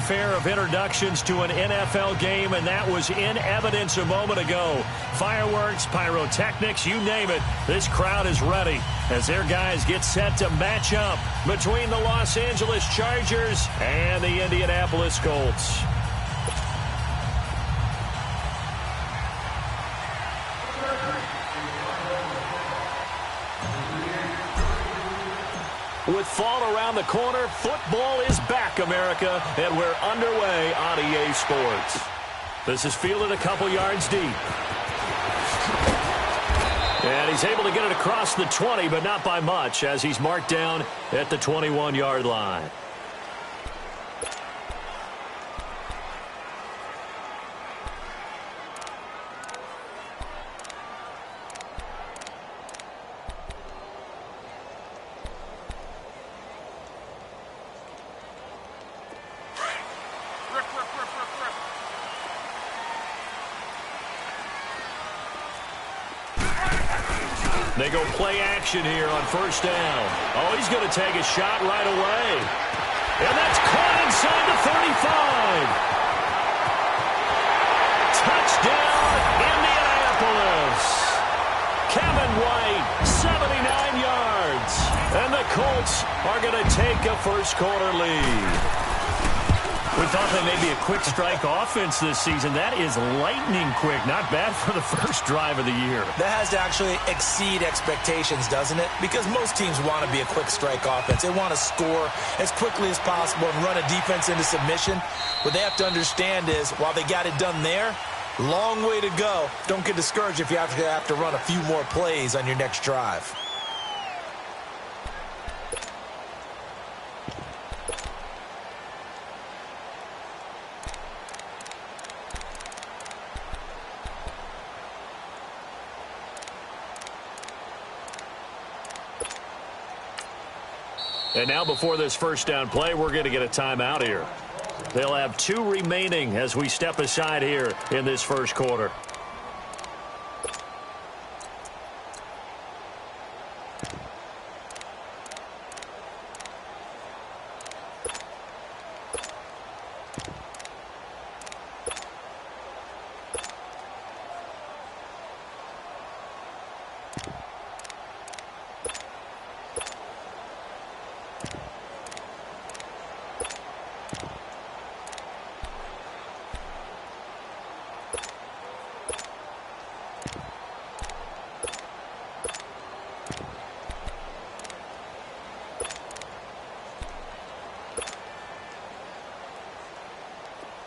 fanfare of introductions to an NFL game, and that was in evidence a moment ago. Fireworks, pyrotechnics, you name it. This crowd is ready as their guys get set to match up between the Los Angeles Chargers and the Indianapolis Colts. With fall around the corner, football is back, America, and we're underway on EA Sports. This is fielded a couple yards deep. And he's able to get it across the 20, but not by much, as he's marked down at the 21-yard line. They go play action here on first down. Oh, he's going to take a shot right away. And that's caught inside the 35. Touchdown, Indianapolis. Kevin White, 79 yards. And the Colts are going to take a first-quarter lead. We thought they may be a quick strike offense this season. That is lightning quick. Not bad for the first drive of the year. That has to actually exceed expectations, doesn't it? Because most teams want to be a quick strike offense. They want to score as quickly as possible and run a defense into submission. What they have to understand is, while they got it done there, long way to go. Don't get discouraged if you have to run a few more plays on your next drive. And now before this first down play, we're going to get a timeout here. They'll have 2 remaining as we step aside here in this first quarter.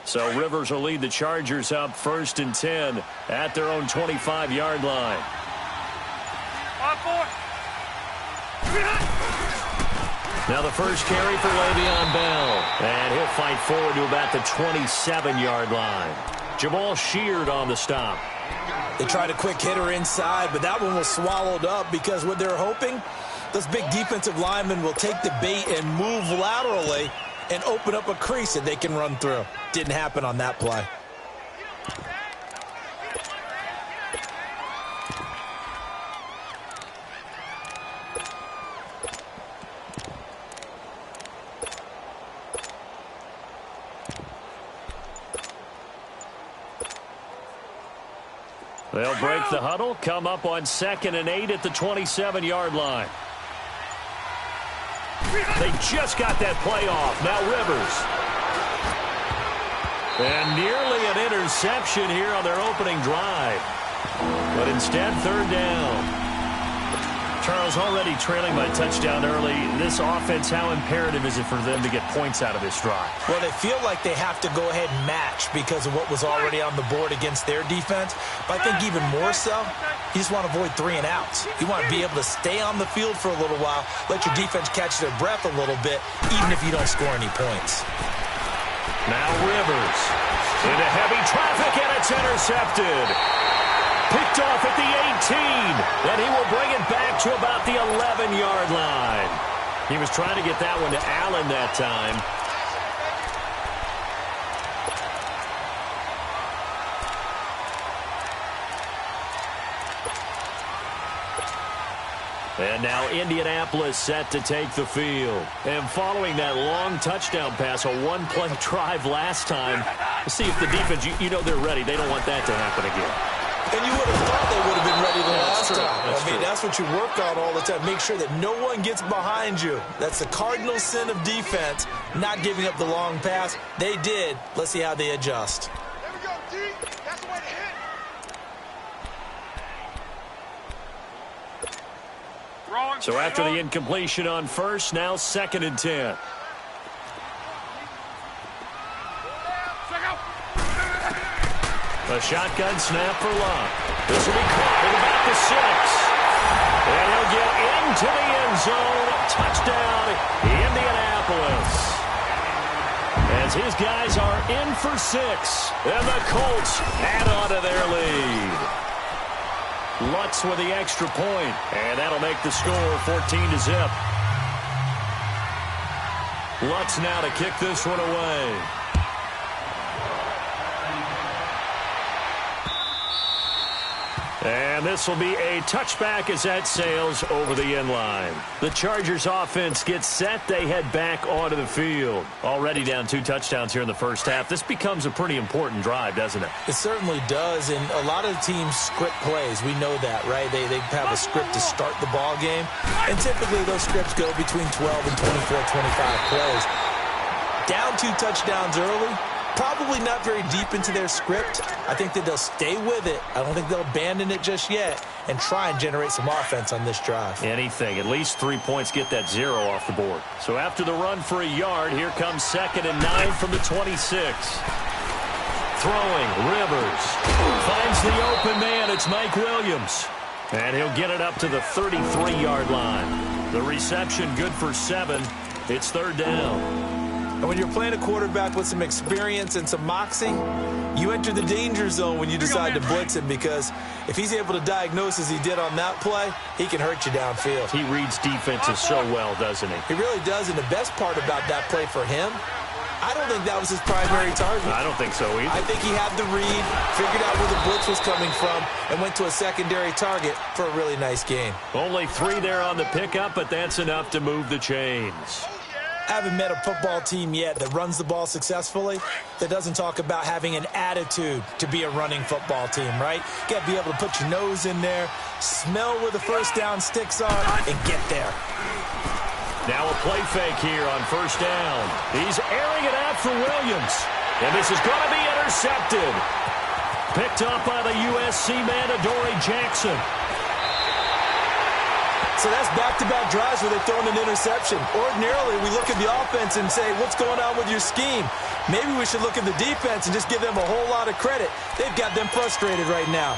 So Rivers will lead the Chargers up 1st and 10 at their own 25-yard line. Now the first carry for Le'Veon Bell. And he'll fight forward to about the 27-yard line. Jamal Sheard on the stop. They tried a quick hitter inside, but that one was swallowed up because what they're hoping, those big defensive linemen will take the bait and move laterally and open up a crease that they can run through. Didn't happen on that play. They'll break the huddle, come up on 2nd and 8 at the 27-yard line. They just got that play off. Now Rivers. And nearly an interception here on their opening drive. But instead, 3rd down. Charles, already trailing by touchdown early. This offense, how imperative is it for them to get points out of this drive? Well, they feel like they have to go ahead and match because of what was already on the board against their defense. But I think even more so, you just want to avoid 3 and outs. You want to be able to stay on the field for a little while, let your defense catch their breath a little bit, even if you don't score any points. Now Rivers into heavy traffic, and it's intercepted. Picked off at the 18, and he will bring it back to about the 11-yard line. He was trying to get that one to Allen that time. And now Indianapolis set to take the field. And following that long touchdown pass, a one-play drive last time, see if the defense, you know they're ready. They don't want that to happen again. And you would have thought they would have been ready the last time. I mean, that's what you work on all the time. Make sure that no one gets behind you. That's the cardinal sin of defense, not giving up the long pass. They did. Let's see how they adjust. There we go, D. That's the way to hit. So after the incompletion on first, now 2nd and 10. A shotgun snap for Love. This will be caught at about the 6. And he'll get into the end zone. Touchdown, Indianapolis. As his guys are in for 6. And the Colts add on to their lead. Lutz with the extra point, and that'll make the score 14-0. Lutz now to kick this one away. And this will be a touchback as that sails over the end line. The Chargers offense gets set. They head back onto the field. Already down 2 touchdowns here in the first half. This becomes a pretty important drive, doesn't it? It certainly does, and a lot of teams script plays. We know that, right? They have a script to start the ball game, and typically those scripts go between 12 and 24, 25 plays. Down 2 touchdowns early. Probably not very deep into their script. I think that they'll stay with it. I don't think they'll abandon it just yet and try and generate some offense on this drive. Anything. At least 3 points, get that 0 off the board. So after the run for a yard, here comes 2nd and 9 from the 26. Throwing, Rivers. Finds the open man. It's Mike Williams. And he'll get it up to the 33-yard line. The reception good for 7. It's 3rd down. And when you're playing a quarterback with some experience and some moxie, you enter the danger zone when you decide to blitz him, because if he's able to diagnose as he did on that play, he can hurt you downfield. He reads defenses so well, doesn't he? He really does, and the best part about that play for him, I don't think that was his primary target. I don't think so either. I think he had the read, figured out where the blitz was coming from, and went to a secondary target for a really nice gain. Only 3 there on the pickup, but that's enough to move the chains. I haven't met a football team yet that runs the ball successfully that doesn't talk about having an attitude to be a running football team, right? You got to be able to put your nose in there, smell where the first down sticks are, and get there. Now a play fake here on 1st down. He's airing it out for Williams. And this is going to be intercepted. Picked up by the USC man, Adoree Jackson. So that's back-to-back drives where they've thrown an interception. Ordinarily, we look at the offense and say, what's going on with your scheme? Maybe we should look at the defense and just give them a whole lot of credit. They've got them frustrated right now.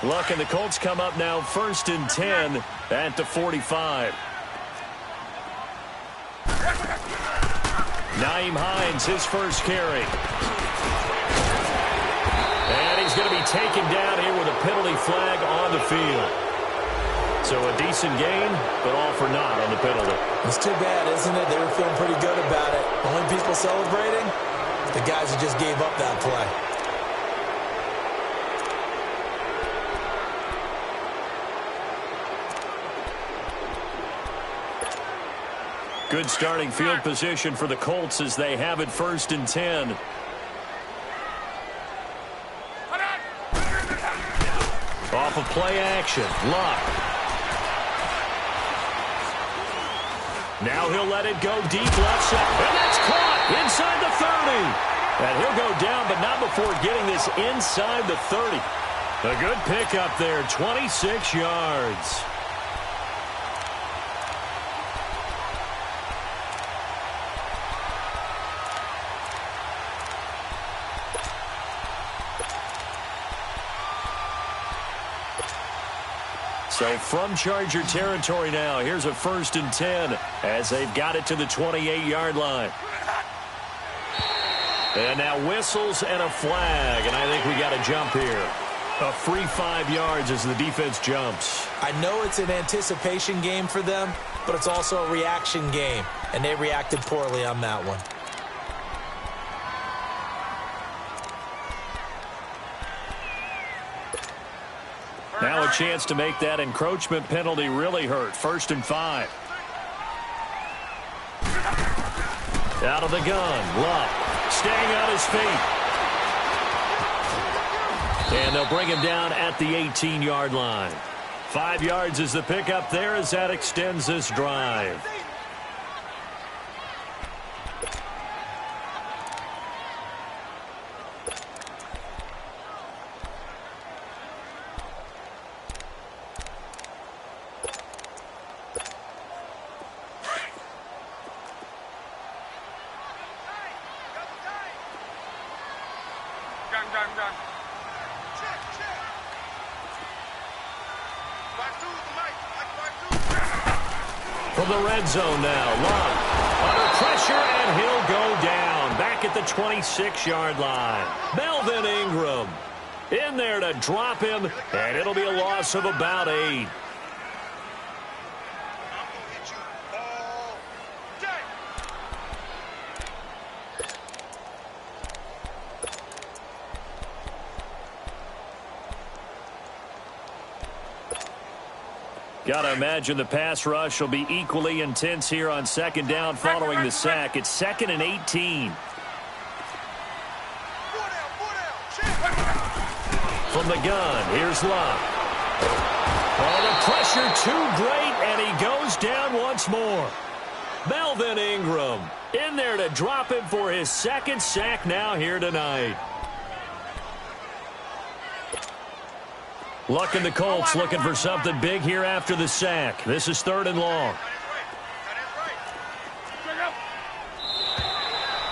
Luck and the Colts come up now 1st and 10 at the 45. Nyheim Hines, his first carry. And he's going to be taken down here with a penalty flag on the field. So a decent gain, but all for naught on the penalty. It's too bad, isn't it? They were feeling pretty good about it. Only people celebrating? The guys who just gave up that play. Good starting field position for the Colts as they have it 1st and 10. Off of play action. Luck. Now he'll let it go deep left side. And that's caught inside the 30. And he'll go down, but not before getting this inside the 30. A good pickup there, 26 yards. So from Charger territory now, here's a 1st and 10 as they've got it to the 28-yard line. And now whistles and a flag, and I think we got a jump here. A free 5 yards as the defense jumps. I know it's an anticipation game for them, but it's also a reaction game, and they reacted poorly on that one. a chance to make that encroachment penalty really hurt. 1st and 5. Out of the gun. Luck staying on his feet. And they'll bring him down at the 18-yard line. 5 yards is the pickup there as that extends this drive. From the red zone now, Luck under pressure, and he'll go down back at the 26-yard line. Melvin Ingram in there to drop him, and it'll be a loss of about 8. Got to imagine the pass rush will be equally intense here on 2nd down following the sack. It's 2nd and 18. From the gun, here's Luck. Oh, the pressure too great, and he goes down once more. Melvin Ingram in there to drop him for his 2nd sack now here tonight. Luck and the Colts looking for something big here after the sack. This is 3rd and long.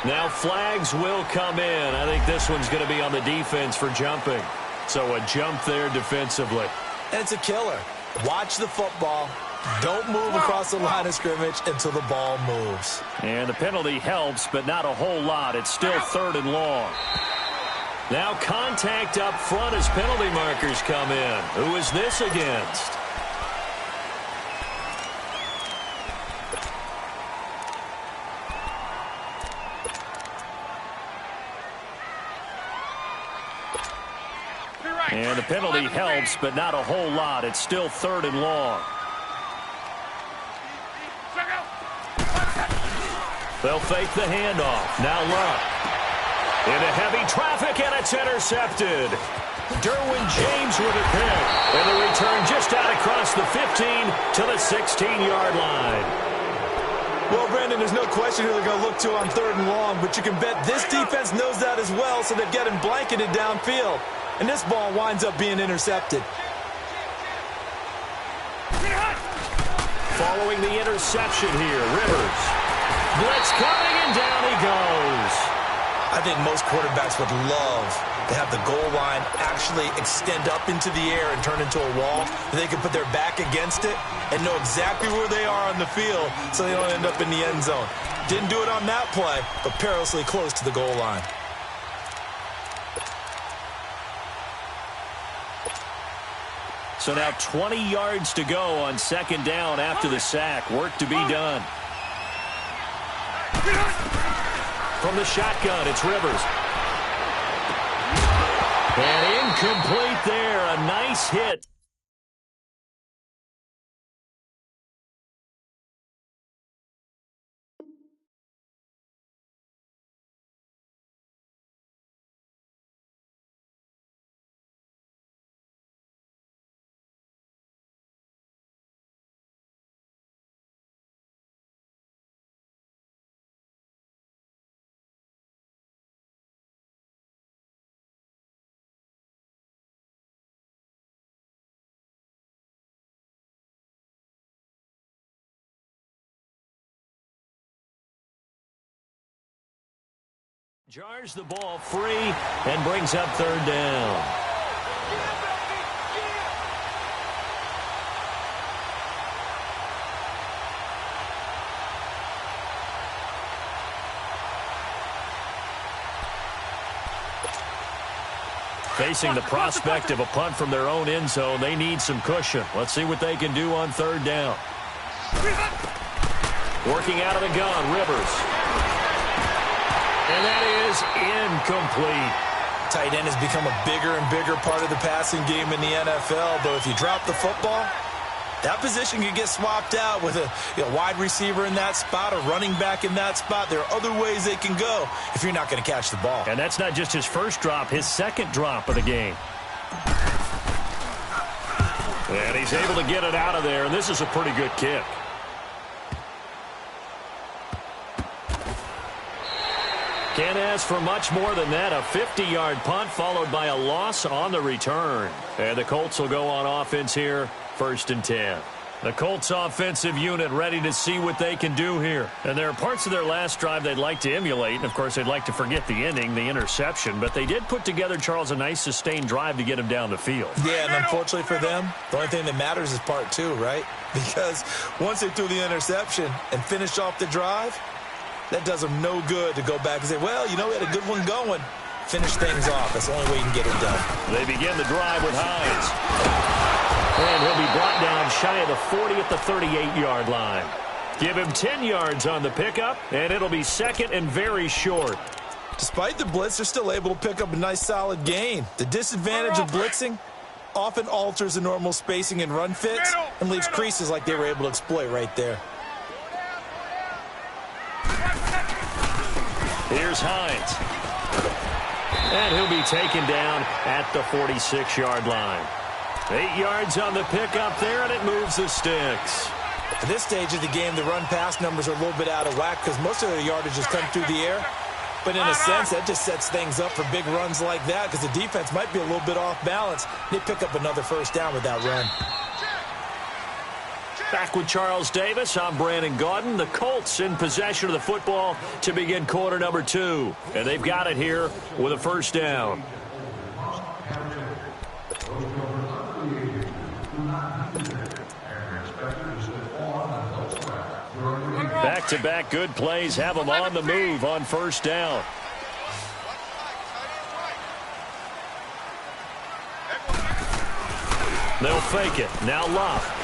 Now flags will come in. I think this one's going to be on the defense for jumping. So a jump there defensively. And it's a killer. Watch the football. Don't move across the line of scrimmage until the ball moves. And the penalty helps, but not a whole lot. It's still 3rd and long. Now contact up front as penalty markers come in. Who is this against? And the penalty helps, but not a whole lot. It's still 3rd and long. They'll fake the handoff. Now Luck. Into heavy traffic, and it's intercepted. Derwin James with a pick. And the return just out across the 15 to the 16-yard line. Well, Brandon, there's no question who they're going to look to on 3rd and long, but you can bet this defense knows that as well, so they've got him blanketed downfield. And this ball winds up being intercepted. Following the interception here, Rivers. Blitz coming, and down he goes. I think most quarterbacks would love to have the goal line actually extend up into the air and turn into a wall. They can put their back against it and know exactly where they are on the field so they don't end up in the end zone. Didn't do it on that play, but perilously close to the goal line. So now 20 yards to go on 2nd down after the sack. Work to be done. From the shotgun, it's Rivers. And incomplete there. A nice hit. Jars the ball free and brings up 3rd down. Facing the prospect of a punt from their own end zone, they need some cushion. Let's see what they can do on 3rd down. Working out of the gun, Rivers. And that is incomplete. Tight end has become a bigger and bigger part of the passing game in the NFL, but if you drop the football, that position can get swapped out with a wide receiver in that spot, a running back in that spot. There are other ways they can go if you're not going to catch the ball. And that's not just his first drop, his second drop of the game. And he's able to get it out of there, and this is a pretty good kick. Can't ask for much more than that. A 50-yard punt followed by a loss on the return. And the Colts will go on offense here, 1st and 10. The Colts offensive unit ready to see what they can do here. And there are parts of their last drive they'd like to emulate. And, of course, they'd like to forget the ending, the interception. But they did put together, Charles, a nice sustained drive to get him down the field. Yeah, and unfortunately for them, the only thing that matters is part 2, right? Because once they threw the interception and finished off the drive, that does them no good to go back and say, well, we had a good one going. Finish things off. That's the only way you can get it done. They begin the drive with Hines. And he'll be brought down shy of the 40 at the 38-yard line. Give him 10 yards on the pickup, and it'll be second and very short. Despite the blitz, they're still able to pick up a nice solid gain. The disadvantage of blitzing often alters the normal spacing and run fits and leaves creases like they were able to exploit right there. Here's Hines. And he'll be taken down at the 46-yard line. 8 yards on the pickup there, and it moves the sticks. At this stage of the game, the run-pass numbers are a little bit out of whack because most of their yardage has come through the air. But in a sense, that just sets things up for big runs like that because the defense might be a little bit off balance. They pick up another first down with that run. Back with Charles Davis, I'm Brandon Gaudin. The Colts in possession of the football to begin quarter number 2. And they've got it here with a first down. Back-to-back good plays have them on the move on first down. They'll fake it. Now Love.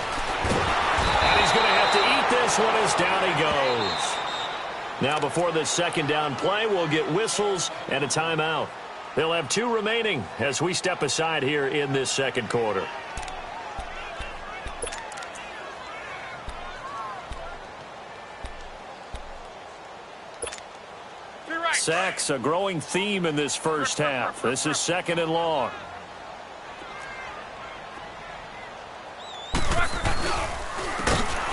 And he's going to have to eat this one as down he goes. Now before this second down play, we'll get whistles and a timeout. They'll have 2 remaining as we step aside here in this second quarter. Sacks, a growing theme in this first half. This is 2nd and long.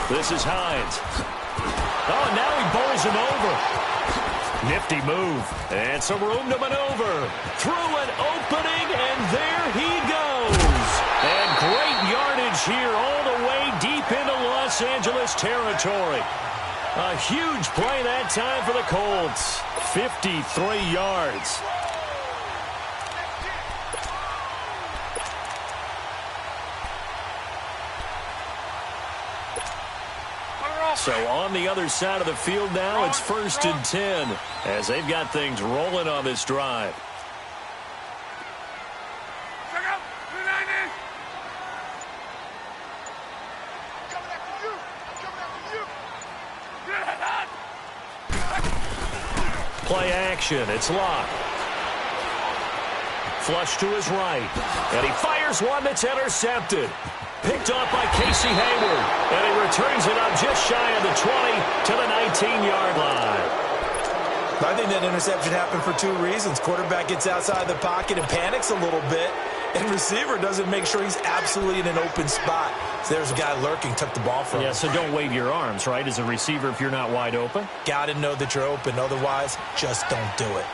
This is Hines. Oh, now he bowls him over. Nifty move. And some room to maneuver. Through an opening, and there he goes. And great yardage here all the way deep into Los Angeles territory. A huge play that time for the Colts. 53 yards. So on the other side of the field now, it's 1st and 10 as they've got things rolling on this drive. Play action. It's Locke. Flush to his right. And he fires one that's intercepted. Picked off by Casey Hayward. And he returns it up just shy of the 20 to the 19-yard line. I think that interception happened for 2 reasons. Quarterback gets outside the pocket and panics a little bit. And receiver doesn't make sure he's absolutely in an open spot. So there's a guy lurking, took the ball from him. Yeah, so don't wave your arms, right, as a receiver if you're not wide open. Got to know that you're open. Otherwise, just don't do it.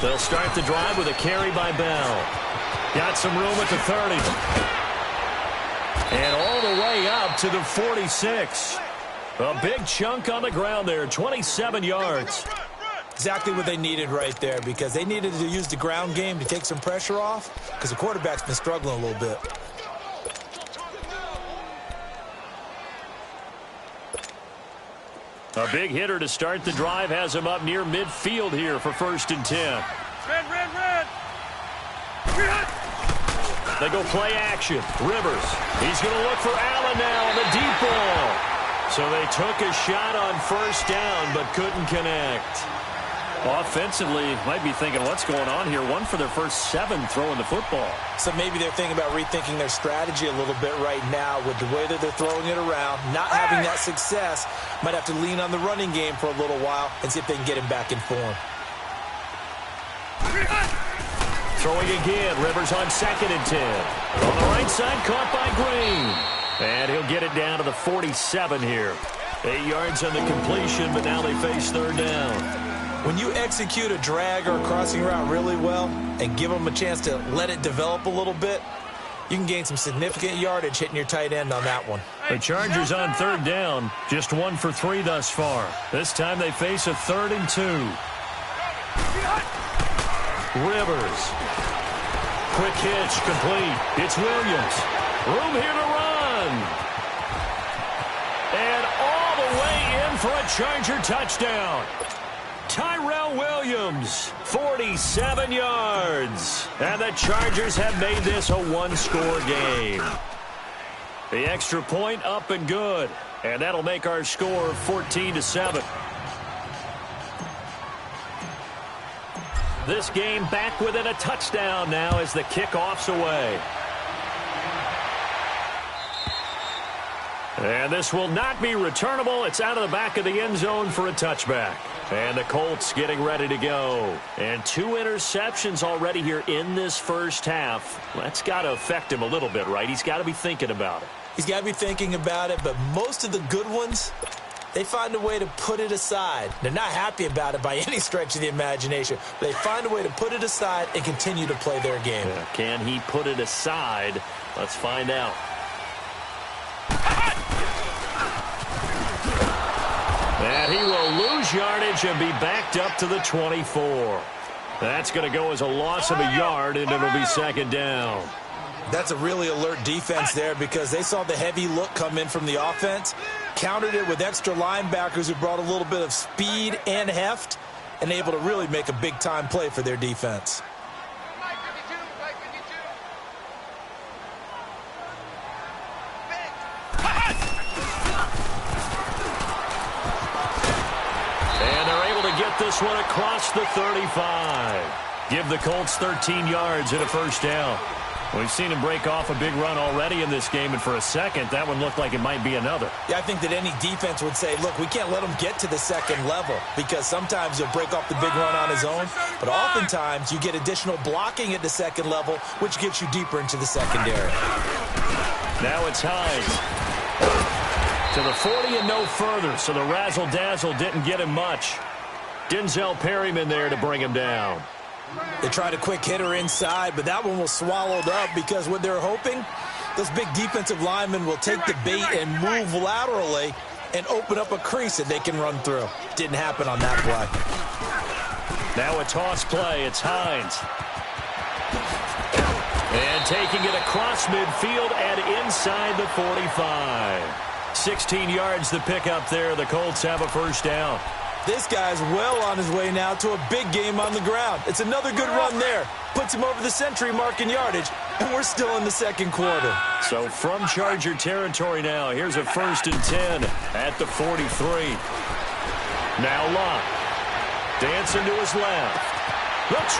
They'll start the drive with a carry by Bell. Got some room at the 30. And all the way up to the 46. A big chunk on the ground there, 27 yards. Exactly what they needed right there because they needed to use the ground game to take some pressure off because the quarterback's been struggling a little bit. A big hitter to start the drive has him up near midfield here for 1st and 10. Red. They go play action. Rivers. He's going to look for Allen now on the deep ball. So they took a shot on first down but couldn't connect. Offensively, might be thinking, what's going on here? One for their first 7 throwing the football. So maybe they're thinking about rethinking their strategy a little bit right now with the way that they're throwing it around. Not having that success, might have to lean on the running game for a little while and see if they can get him back in form. Throwing again, Rivers on 2nd and 10. On the right side, caught by Green. And he'll get it down to the 47 here. 8 yards on the completion, but now they face 3rd down. When you execute a drag or a crossing route really well and give them a chance to let it develop a little bit, you can gain some significant yardage hitting your tight end on that one. The Chargers on 3rd down, just 1 for 3 thus far. This time they face a 3rd and 2. Rivers. Quick hitch, complete. It's Williams. Room here to run. And all the way in for a Charger touchdown. Tyrell Williams, 47 yards. And the Chargers have made this a 1-score game. The extra point up and good. And that'll make our score 14-7. This game back within a touchdown now as the kickoff's away. And this will not be returnable. It's out of the back of the end zone for a touchback. And the Colts getting ready to go. And 2 interceptions already here in this first half. That's got to affect him a little bit, right? He's got to be thinking about it. He's got to be thinking about it, but most of the good ones, they find a way to put it aside. They're not happy about it by any stretch of the imagination. They find a way to put it aside and continue to play their game. Yeah, can he put it aside? Let's find out. And he will lose yardage and be backed up to the 24. That's going to go as a loss of a yard, and it'll be 2nd down. That's a really alert defense there because they saw the heavy look come in from the offense, countered it with extra linebackers who brought a little bit of speed and heft, and able to really make a big-time play for their defense. And they're able to get this one across the 35. Give the Colts 13 yards and a 1st down. We've seen him break off a big run already in this game, and for a second, that one looked like it might be another. Yeah, I think that any defense would say, look, we can't let him get to the 2nd level because sometimes he'll break off the big run on his own, but oftentimes you get additional blocking at the 2nd level, which gets you deeper into the secondary. Now it's Hines. To the 40 and no further, so the razzle-dazzle didn't get him much. Denzel Perryman there to bring him down. They tried a quick hitter inside, but that one was swallowed up because what they're hoping, those big defensive linemen will take the bait and move laterally and open up a crease that they can run through. Didn't happen on that play. Now a toss play. It's Hines. And taking it across midfield and inside the 45. 16 yards the pickup there. The Colts have a 1st down. This guy's well on his way now to a big game on the ground. It's another good run there. Puts him over the century mark in yardage, and we're still in the 2nd quarter. So from Charger territory now, here's a 1st and 10 at the 43. Now Locke. Dancing to his left. The 20.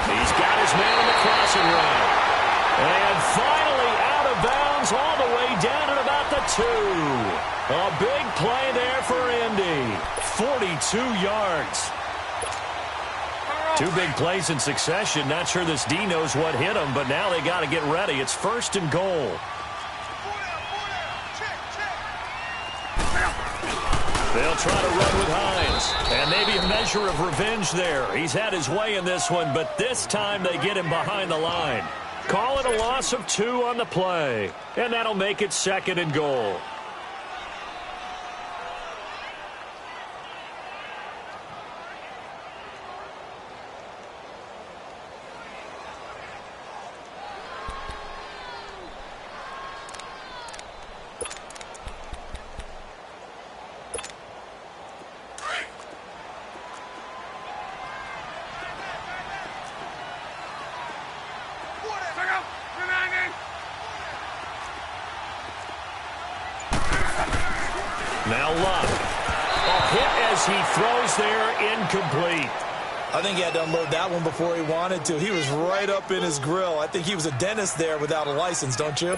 He's got his man on the crossing route. And finally out of bounds all the way down at about the 2. A big play there for Indy. 42 yards. 2 big plays in succession. Not sure this D knows what hit him, but now they got to get ready. It's 1st and goal. They'll try to run with Hines. And maybe a measure of revenge there. He's had his way in this one, but this time they get him behind the line. Call it a loss of 2 on the play. And that'll make it 2nd and goal. Now Locke. A hit as as he throws there incomplete. I think he had to unload that one before he wanted to. He was right up in his grill. I think he was a dentist there without a license, don't you?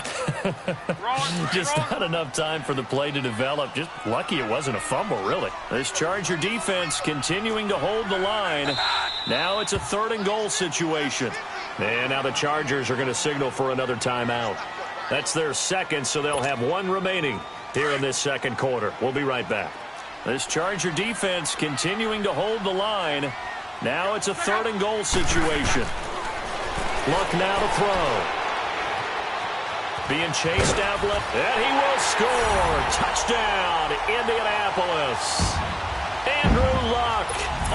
Just not enough time for the play to develop. Just lucky it wasn't a fumble, really. This Charger defense continuing to hold the line. Now it's a 3rd and goal situation. And now the Chargers are going to signal for another timeout. That's their second, so they'll have one remaining here in this second quarter. We'll be right back. This Charger defense continuing to hold the line. Now it's a 3rd and goal situation. Luck now to throw. Being chased out left, and he will score. Touchdown, Indianapolis. Andrew Luck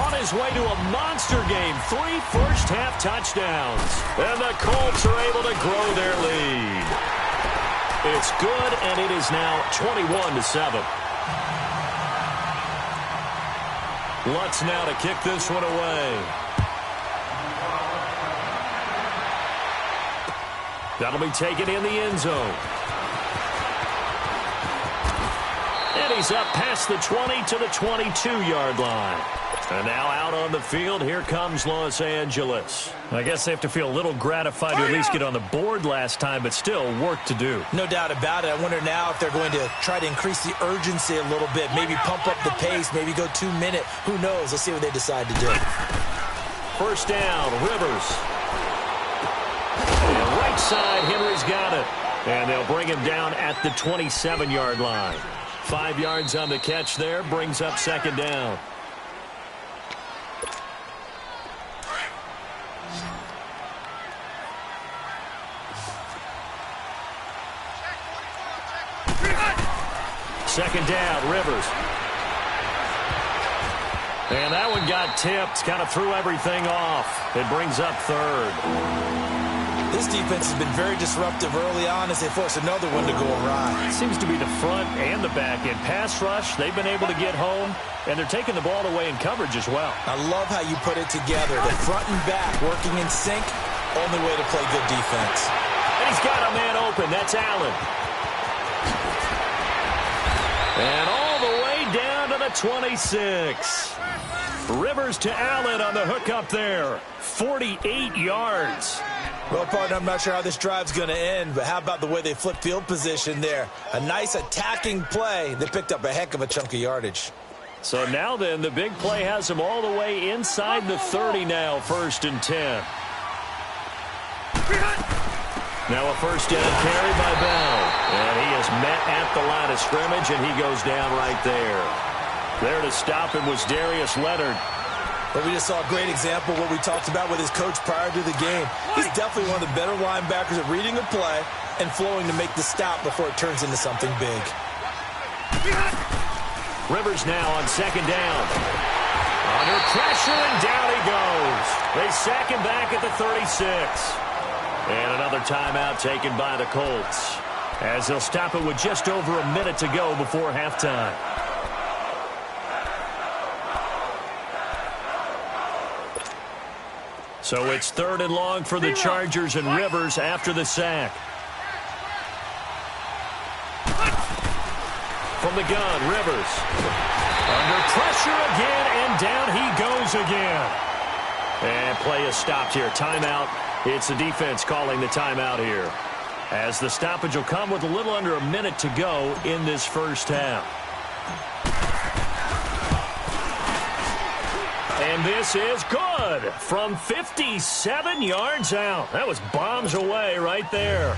on his way to a monster game. 3 first-half touchdowns. And the Colts are able to grow their lead. It's good, and it is now 21-7. Lutz now to kick this one away. That'll be taken in the end zone. And he's up past the 20 to the 22-yard line. And now out on the field, here comes Los Angeles. I guess they have to feel a little gratified to at least get on the board last time, but still work to do. No doubt about it. I wonder now if they're going to try to increase the urgency a little bit, maybe pump up the pace, maybe go 2-minute. Who knows? Let's see what they decide to do. First down, Rivers. And right side, Henry's got it. And they'll bring him down at the 27-yard line. 5 yards on the catch there, brings up second down. Second down, Rivers. And that one got tipped, kind of threw everything off. It brings up 3rd. This defense has been very disruptive early on as they force another one to go awry. It seems to be the front and the back end. Pass rush, they've been able to get home, and they're taking the ball away in coverage as well. I love how you put it together. The front and back working in sync, only way to play good defense. And he's got a man open. That's Allen. And all the way down to the 26. Rivers to Allen on the hook up there. 48 yards. Well, partner, I'm not sure how this drive's going to end, but how about the way they flip field position there? A nice attacking play. They picked up a heck of a chunk of yardage. So now then, the big play has them all the way inside the 30 now, 1st and 10. Now a first down carry by Bell. And he is met at the line of scrimmage, and he goes down right there. There to stop him was Darius Leonard. But we just saw a great example of what we talked about with his coach prior to the game. He's definitely one of the better linebackers at reading a play and flowing to make the stop before it turns into something big. Rivers now on second down. Under pressure, and down he goes. They sack him back at the 36. And another timeout taken by the Colts, as they'll stop it with just over a minute to go before halftime. So it's 3rd and long for the Chargers, and Rivers after the sack. From the gun, Rivers. Under pressure again, and down he goes again. And play is stopped here. Timeout. It's the defense calling the timeout here, as the stoppage will come with a little under a minute to go in this first half. And this is good from 57 yards out. That was bombs away right there.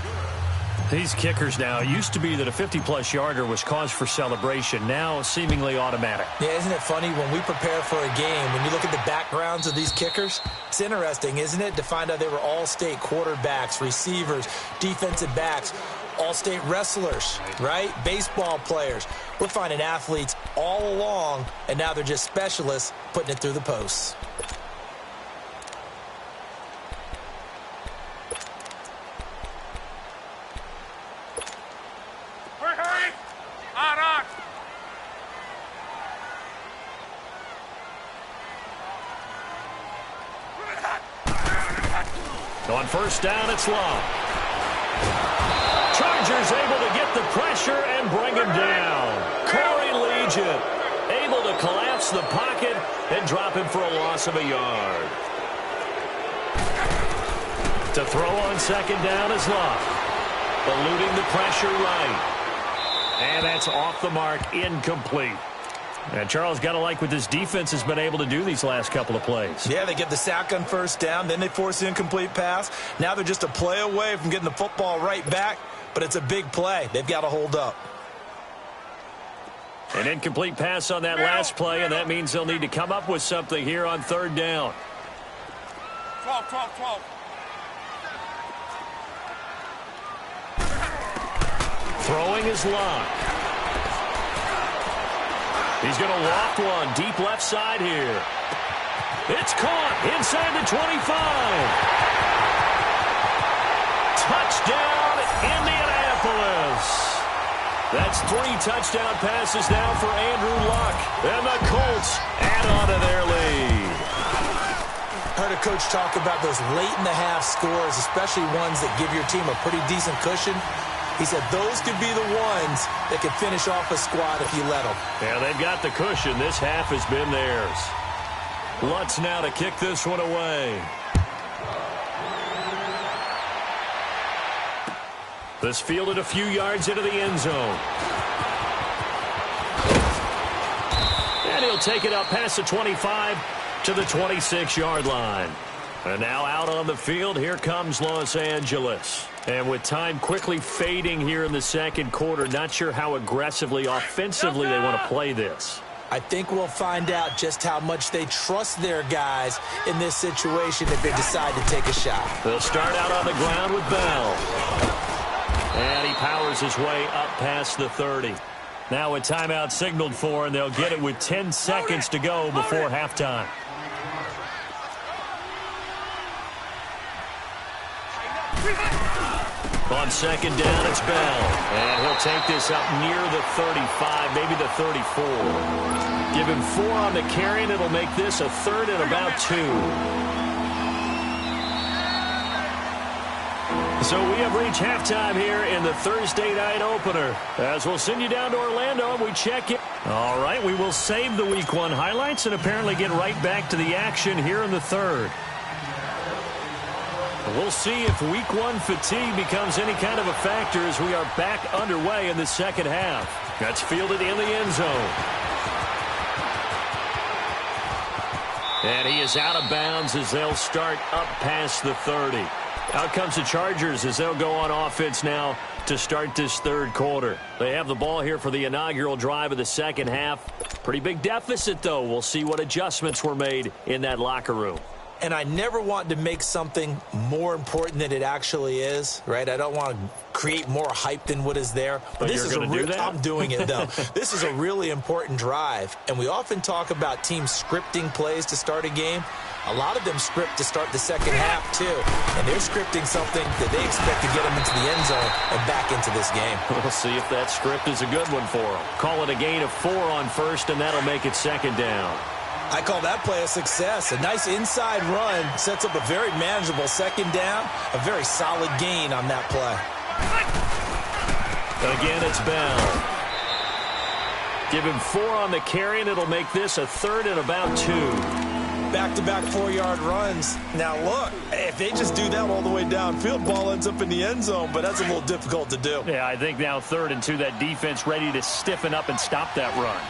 These kickers now, it used to be that a 50-plus yarder was cause for celebration. Now seemingly automatic. Yeah, isn't it funny when we prepare for a game, when you look at the backgrounds of these kickers, it's interesting, isn't it, to find out they were all-state quarterbacks, receivers, defensive backs, all-state wrestlers, right? Baseball players. We're finding athletes all along, and now they're just specialists putting it through the posts. On first down, it's long. Chargers able to get the pressure and bring him down. Corey Legion able to collapse the pocket and drop him for a loss of a yard. To throw on second down is Luck. Eluding the pressure right. And that's off the mark, incomplete. And Charles, got to like what this defense has been able to do these last couple of plays. Yeah, they get the sack on first down, then they force the incomplete pass. Now they're just a play away from getting the football right back, but it's a big play. They've got to hold up. An incomplete pass on that last play, and that means they'll need to come up with something here on third down. 12. Throwing is Luck. He's going to loft one deep left side here. It's caught inside the 25. Touchdown, Indianapolis. That's 3 touchdown passes now for Andrew Luck. And the Colts add on to their lead. Heard a coach talk about those late-in-the-half scores, especially ones that give your team a pretty decent cushion. He said those could be the ones that could finish off a squad if you let them. Yeah, they've got the cushion. This half has been theirs. Lutz now to kick this one away. This fielded a few yards into the end zone. And he'll take it up past the 25 to the 26-yard line. And now out on the field, here comes Los Angeles. And with time quickly fading here in the second quarter, not sure how aggressively, offensively they want to play this. I think we'll find out just how much they trust their guys in this situation if they decide to take a shot. They'll start out on the ground with Bell. And he powers his way up past the 30. Now a timeout signaled for, and they'll get it with 10 seconds to go before halftime. On second down, it's Bell. And he'll take this up near the 35, maybe the 34. Give him 4 on the carry, and it'll make this a 3rd and about 2. So we have reached halftime here in the Thursday night opener. As we'll send you down to Orlando and we check in. All right, we will save the Week 1 highlights and apparently get right back to the action here in the 3rd. We'll see if Week 1 fatigue becomes any kind of a factor as we are back underway in the second half. That's fielded in the end zone. And he is out of bounds as they'll start up past the 30. Out comes the Chargers as they'll go on offense now to start this third quarter. They have the ball here for the inaugural drive of the second half. Pretty big deficit, though. We'll see what adjustments were made in that locker room. And I never want to make something more important than it actually is, right? I don't want to create more hype than what is there. But this is I'm doing it, though. This is a really important drive. And we often talk about teams scripting plays to start a game. A lot of them script to start the second half, too. And they're scripting something that they expect to get them into the end zone and back into this game. We'll see if that script is a good one for them. Call it a gain of 4 on first, and that'll make it second down. I call that play a success. A nice inside run sets up a very manageable second down. A very solid gain on that play. Again, it's Bell. Give him 4 on the carry, and it'll make this a 3rd and about 2. Back-to-back 4-yard runs. Now, look, if they just do that all the way downfield, ball ends up in the end zone, but that's a little difficult to do. Yeah, I think now 3rd and 2, that defense ready to stiffen up and stop that run.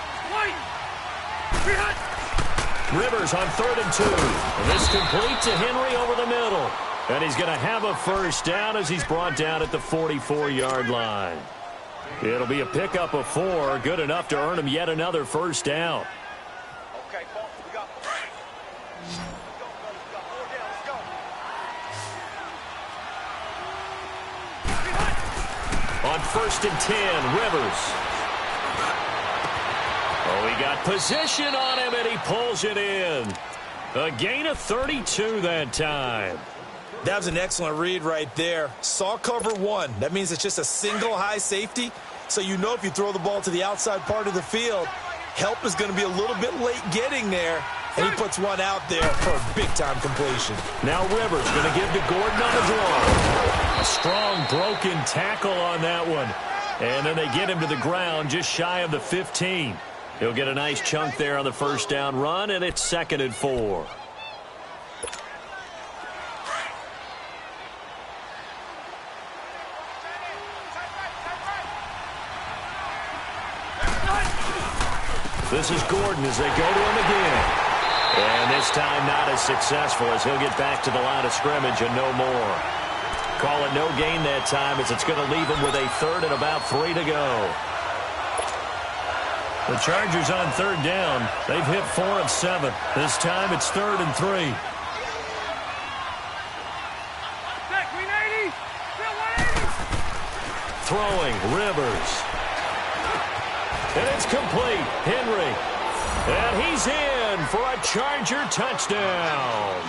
Rivers on 3rd and 2. And this complete to Henry over the middle. And he's going to have a first down as he's brought down at the 44-yard line. It'll be a pickup of 4, good enough to earn him yet another first down. Okay, we got 4 down. Let's go. On 1st and 10, Rivers. Oh, he got position on him, and he pulls it in. A gain of 32 that time. That was an excellent read right there. Saw cover 1. That means it's just a single high safety. So you know if you throw the ball to the outside part of the field, help is going to be a little bit late getting there. And he puts one out there for a big-time completion. Now Rivers going to give to Gordon on the draw. A strong broken tackle on that one. And then they get him to the ground just shy of the 15. He'll get a nice chunk there on the first down run, and it's 2nd and 4. This is Gordon as they go to him again. And this time not as successful as he'll get back to the line of scrimmage and no more. Call it no gain that time as it's going to leave him with a 3rd and about 3 to go. The Chargers on 3rd down. They've hit 4 of 7. This time it's 3rd and 3. Throwing, Rivers. And it's complete. Henry. And he's in for a Charger touchdown.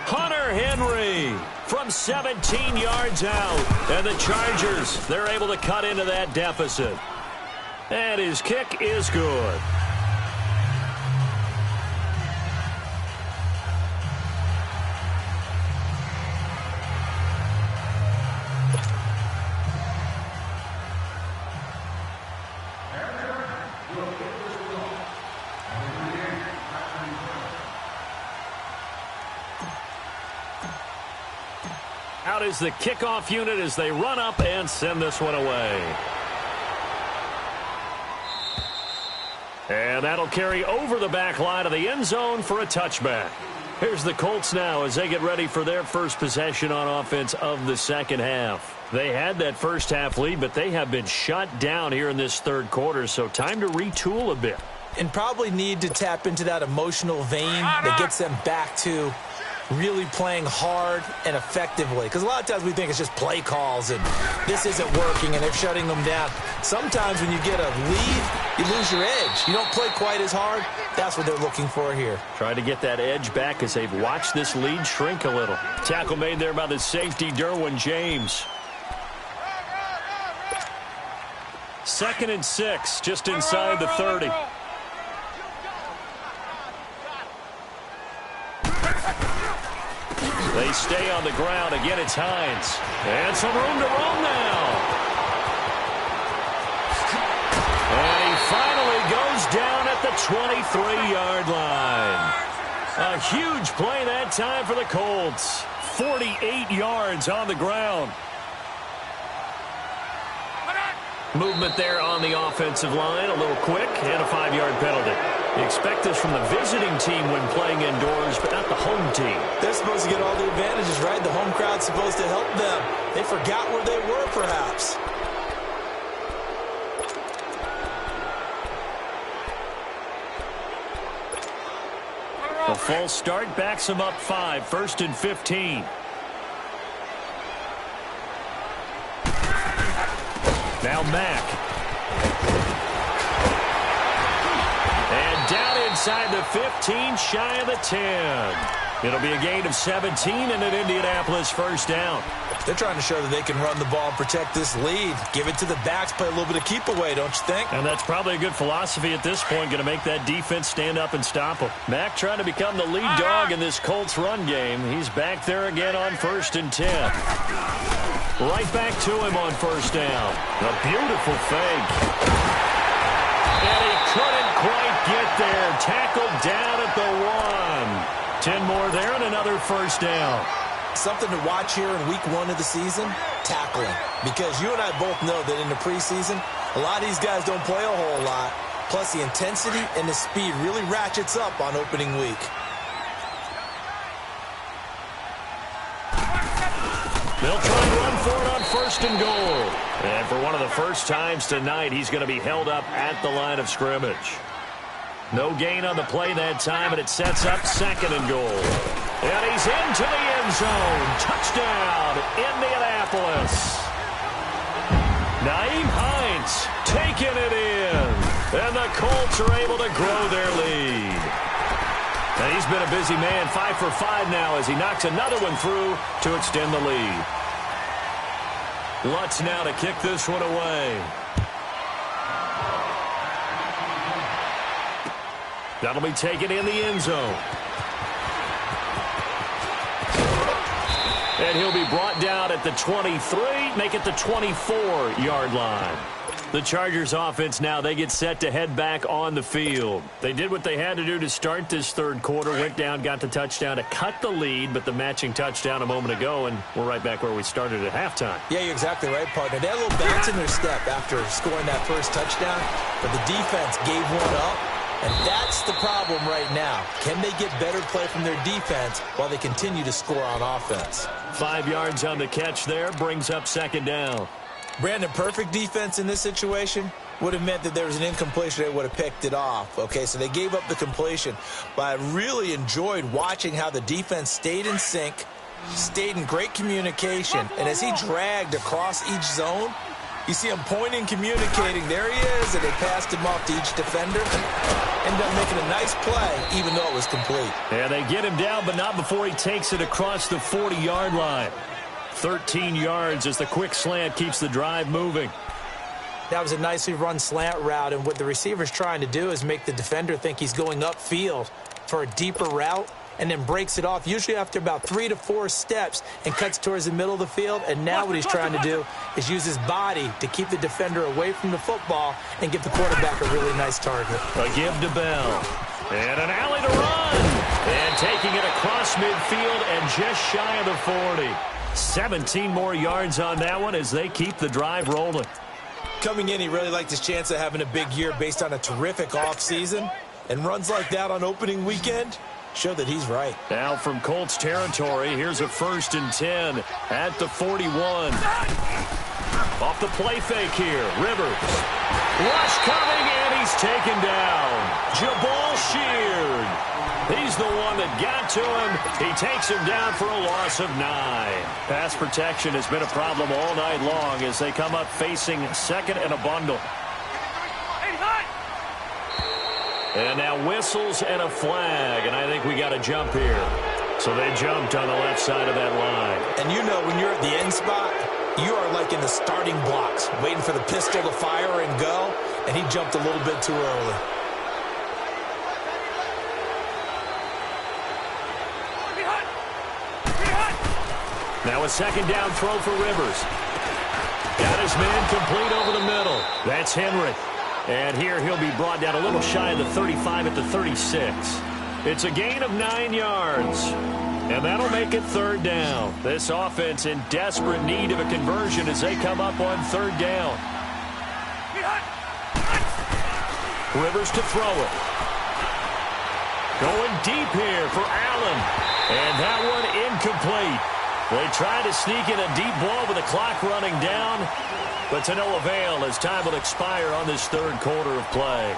Hunter Henry from 17 yards out. And the Chargers, they're able to cut into that deficit. And his kick is good. Out is the kickoff unit as they run up and send this one away. And that'll carry over the back line of the end zone for a touchback. Here's the Colts now as they get ready for their first possession on offense of the second half. They had that first half lead, but they have been shut down here in this third quarter, so time to retool a bit. And probably need to tap into that emotional vein that gets them back to really playing hard and effectively. Because a lot of times we think it's just play calls and this isn't working and they're shutting them down. Sometimes when you get a lead, you lose your edge. You don't play quite as hard. That's what they're looking for here. Trying to get that edge back as they've watched this lead shrink a little. Tackle made there by the safety, Derwin James. 2nd and 6, just inside the 30. They stay on the ground. Again, it's Hines. And some room to roam now. And he finally goes down at the 23-yard line. A huge play that time for the Colts. 48 yards on the ground. Movement there on the offensive line. A little quick and a 5-yard penalty. You expect this from the visiting team when playing indoors, but not the home team. They're supposed to get all the advantages, right? The home crowd's supposed to help them. They forgot where they were, perhaps. A false start backs him up 5, 1st and 15. Now Mack. And down inside the 15, shy of the 10. It'll be a gain of 17 and an Indianapolis first down. They're trying to show that they can run the ball and protect this lead. Give it to the backs, play a little bit of keep away, don't you think? And that's probably a good philosophy at this point, going to make that defense stand up and stop them. Mack trying to become the lead dog in this Colts run game. He's back there again on 1st and 10. Right back to him on 1st down. A beautiful fake. And he couldn't quite get there. Tackled down at the 1. 10 more there and another 1st down. Something to watch here in week 1 of the season, tackling. Because you and I both know that in the preseason, a lot of these guys don't play a whole lot. Plus the intensity and the speed really ratchets up on opening week. They'll try and run for it on 1st and goal. And for one of the first times tonight, he's going to be held up at the line of scrimmage. No gain on the play that time, and it sets up 2nd and goal. And he's into the end zone. Touchdown, Indianapolis. Nyheim Hines taking it in. And the Colts are able to grow their lead. And he's been a busy man, 5 for 5 now as he knocks another one through to extend the lead. Lutz now to kick this one away. That'll be taken in the end zone. And he'll be brought down at the 23, make it the 24-yard line. The Chargers offense now, they get set to head back on the field. They did what they had to do to start this third quarter, went down, got the touchdown to cut the lead, but the matching touchdown a moment ago, and we're right back where we started at halftime. Yeah, you're exactly right, partner. They had a little bounce in their step after scoring that first touchdown, but the defense gave one up, and that's the problem right now. Can they get better play from their defense while they continue to score on offense? 5 yards on the catch there, brings up second down. Brandon, perfect defense in this situation would have meant that there was an incompletion. They would have picked it off. Okay, so they gave up the completion. But I really enjoyed watching how the defense stayed in sync, stayed in great communication, and as he dragged across each zone, you see him pointing, communicating. There he is, and they passed him off to each defender. Ended up making a nice play, even though it was complete. Yeah, they get him down, but not before he takes it across the 40-yard line. 13 yards as the quick slant keeps the drive moving. That was a nicely run slant route, and what the receiver's trying to do is make the defender think he's going upfield for a deeper route, and then breaks it off, usually after about 3 to 4 steps, and cuts towards the middle of the field. And now what he's trying to do is use his body to keep the defender away from the football and give the quarterback a really nice target. A give to Bell. And an alley to run. And taking it across midfield and just shy of the 40. 17 more yards on that one as they keep the drive rolling. Coming in, he really liked his chance of having a big year based on a terrific offseason. And runs like that on opening weekend show that he's right. Now from Colts territory, here's a 1st and 10 at the 41. Off the play fake here, Rivers. Rush coming, and he's taken down. Jabal Sheard. He's the one that got to him. He takes him down for a loss of 9. Pass protection has been a problem all night long as they come up facing second and a bundle. And now whistles and a flag, and I think we got a jump here. So they jumped on the left side of that line. And you know when you're at the end spot, you are like in the starting blocks, waiting for the pistol to fire and go, and he jumped a little bit too early. Now a second down throw for Rivers. Got his man complete over the middle. That's Henry. And here he'll be brought down a little shy of the 35 at the 36. It's a gain of 9 yards. And that'll make it third down. This offense in desperate need of a conversion as they come up on third down. Rivers to throw it. Going deep here for Allen. And that one incomplete. They try to sneak in a deep ball with the clock running down, but to no avail as time will expire on this third quarter of play.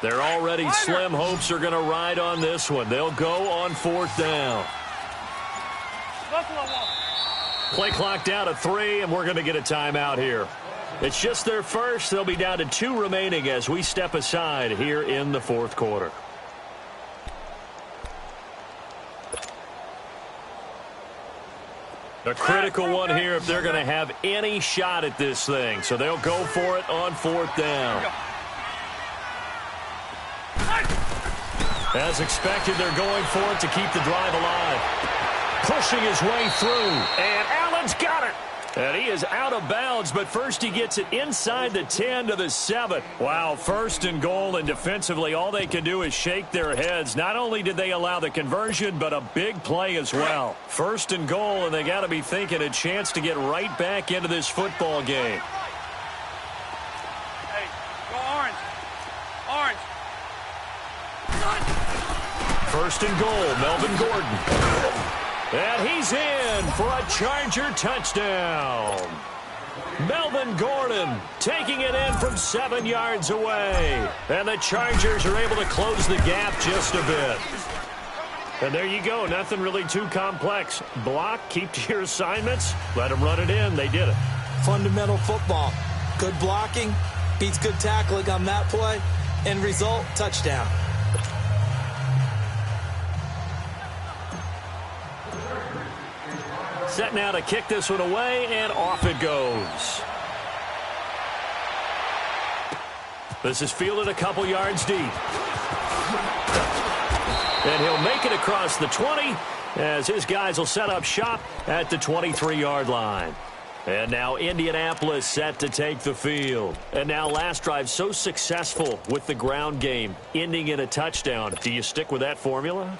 Their already slim hopes are going to ride on this one. They'll go on 4th down. Play clock down to 3, and we're going to get a timeout here. It's just their first. They'll be down to 2 remaining as we step aside here in the 4th quarter. A critical one here if they're going to have any shot at this thing. So they'll go for it on 4th down. As expected, they're going for it to keep the drive alive. Pushing his way through, and Allen's got it. And he is out of bounds, but first he gets it inside the 10 to the 7. Wow, 1st and goal, and defensively all they can do is shake their heads. Not only did they allow the conversion, but a big play as well. 1st and goal, and they got to be thinking a chance to get right back into this football game. Hey, go orange. Orange. 1st and goal, Melvin Gordon. And he's in for a Charger touchdown. Melvin Gordon taking it in from 7 yards away. And the Chargers are able to close the gap just a bit. And there you go. Nothing really too complex. Block, keep to your assignments, let them run it in. They did it. Fundamental football. Good blocking, Beats good tackling on that play. End result, touchdown. Set now to kick this one away, and off it goes. This is fielded a couple yards deep. And he'll make it across the 20 as his guys will set up shop at the 23-yard line. And now Indianapolis set to take the field. And now last drive so successful with the ground game, ending in a touchdown. Do you stick with that formula?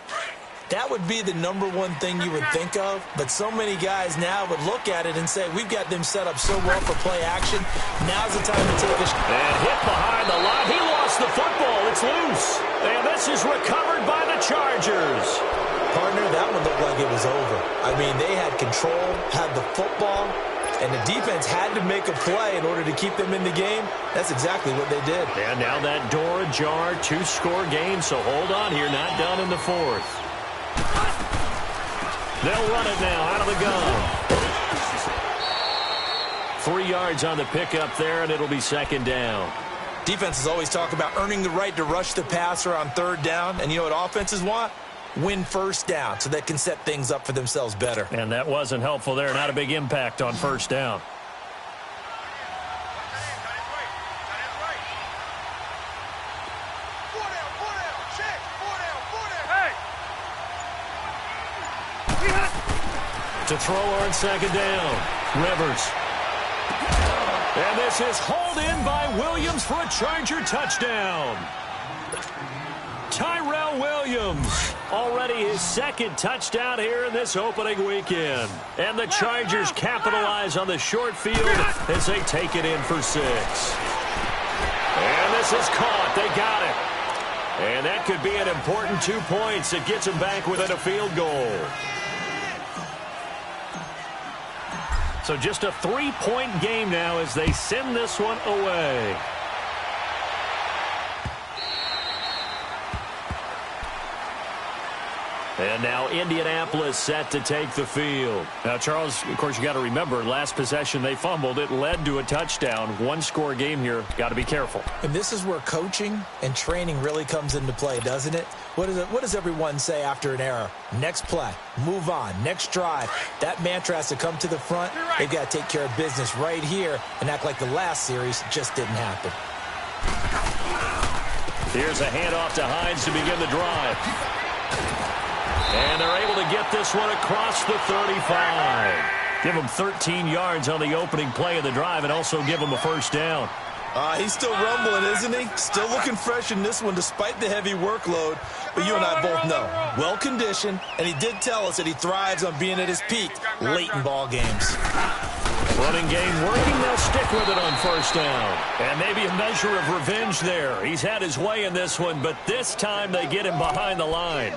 That would be the number one thing you would think of, but so many guys now would look at it and say, we've got them set up so well for play action. Now's the time to take a shot. And hit behind the line. He lost the football. It's loose. And this is recovered by the Chargers. Partner, that one looked like it was over. I mean, they had control, had the football, and the defense had to make a play in order to keep them in the game. That's exactly what they did. And now that door ajar, 2-score game, so hold on here. Not done in the fourth. They'll run it now out of the gun. 3 yards on the pickup there, and it'll be second down. Defenses always talk about earning the right to rush the passer on third down. And you know what offenses want? Win first down so they can set things up for themselves better. And that wasn't helpful there. Not a big impact on first down. To throw on second down. Rivers. And this is hauled in by Williams for a Charger touchdown. Tyrell Williams, already his second touchdown here in this opening weekend. And the Chargers capitalize on the short field as they take it in for 6. And this is caught. They got it. And that could be an important 2 points. It gets them back within a field goal. So just a 3-point game now as they send this one away. And now Indianapolis set to take the field. Now, Charles, of course, you got to remember, last possession they fumbled. It led to a touchdown. 1-score game here. Got to be careful. And this is where coaching and training really comes into play, doesn't it? What does everyone say after an error? Next play, move on, next drive. That mantra has to come to the front. They've got to take care of business right here and act like the last series just didn't happen. Here's a handoff to Hines to begin the drive. And they're able to get this one across the 35. Give him 13 yards on the opening play of the drive and also give him a first down. He's still rumbling, isn't he? Still looking fresh in this one despite the heavy workload. But you and I both know, well-conditioned, and he did tell us that he thrives on being at his peak late in ball games. Running game working, they'll stick with it on first down. And maybe a measure of revenge there. He's had his way in this one, but this time they get him behind the line.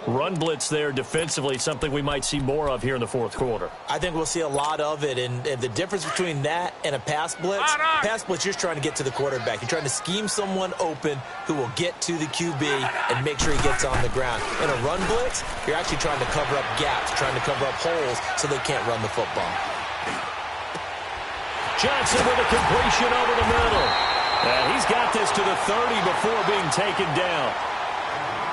Run blitz there defensively, something we might see more of here in the fourth quarter. I think we'll see a lot of it, and the difference between that and a pass blitz, you're trying to get to the quarterback. You're trying to scheme someone open who will get to the QB and make sure he gets on the ground. In a run blitz, you're actually trying to cover up gaps, trying to cover up holes so they can't run the football. Johnson with a completion over the middle. And he's got this to the 30 before being taken down.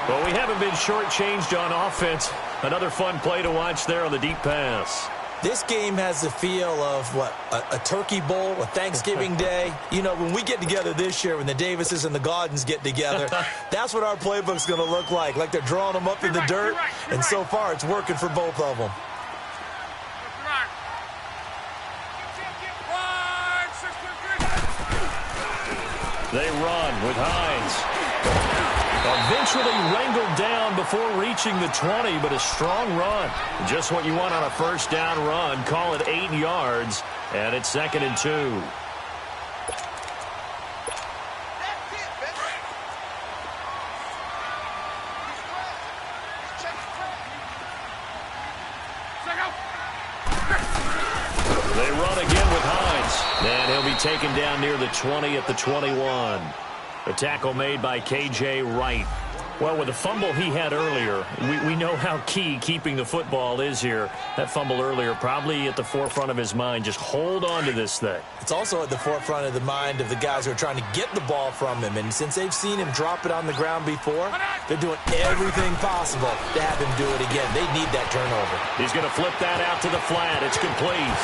Well, we haven't been shortchanged on offense. Another fun play to watch there on the deep pass. This game has the feel of, a turkey bowl, a Thanksgiving day. You know, when we get together this year, when the Davises and the Gaudens get together, that's what our playbook's going to look like they're drawing them up in the dirt, and so far it's working for both of them. They run with Hines. Eventually wrangled down before reaching the 20, but a strong run. Just what you want on a first down run. Call it 8 yards, and it's 2nd and 2. They run again with Hines, and he'll be taken down near the 20 at the 21. The tackle made by K.J. Wright. Well, with the fumble he had earlier, we know how key keeping the football is here. That fumble earlier probably at the forefront of his mind. Just hold on to this thing. It's also at the forefront of the mind of the guys who are trying to get the ball from him. And since they've seen him drop it on the ground before, they're doing everything possible to have him do it again. They need that turnover. He's going to flip that out to the flat. It's complete.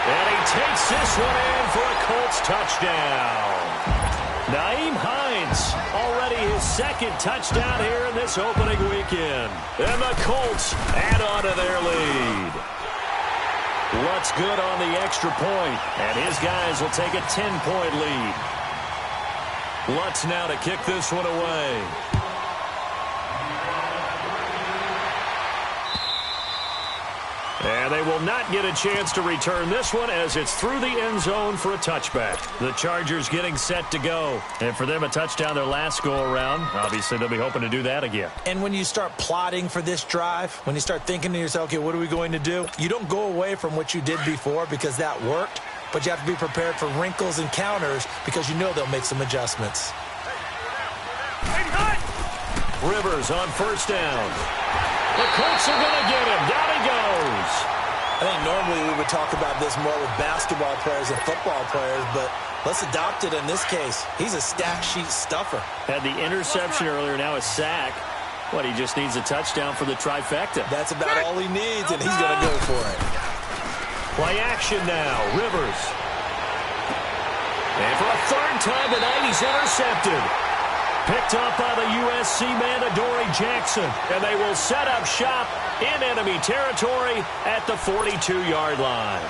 And he takes this one in for a Colts touchdown. Nyheim Hines, already his second touchdown here in this opening weekend. And the Colts add on to their lead. Lutz good on the extra point, and his guys will take a 10-point lead. Lutz now to kick this one away. And they will not get a chance to return this one as it's through the end zone for a touchback. The Chargers getting set to go. And for them, a touchdown their last go-around. Obviously, they'll be hoping to do that again. And when you start plotting for this drive, when you start thinking to yourself, okay, what are we going to do? You don't go away from what you did before because that worked, but you have to be prepared for wrinkles and counters because you know they'll make some adjustments. Rivers on first down. The Colts are going to get him. Down he goes. I think normally we would talk about this more with basketball players and football players, but let's adopt it in this case. He's a stat sheet stuffer. Had the interception earlier, now a sack. What, he just needs a touchdown for the trifecta. That's about all he needs, and he's going to go for it. Play action now. Rivers. And for a third time tonight, he's intercepted. Picked up by the USC man, Adoree Jackson. And they will set up shop in enemy territory at the 42-yard line.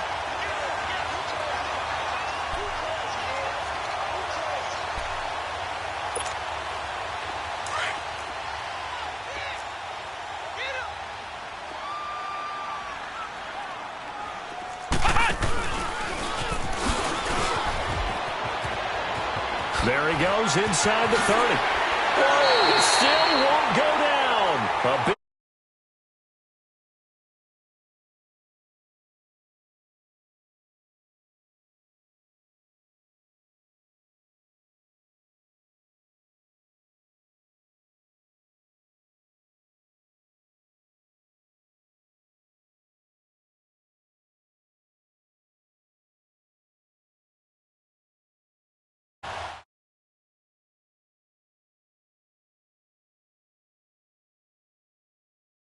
There he goes inside the 30. Whoa, still won't go down. A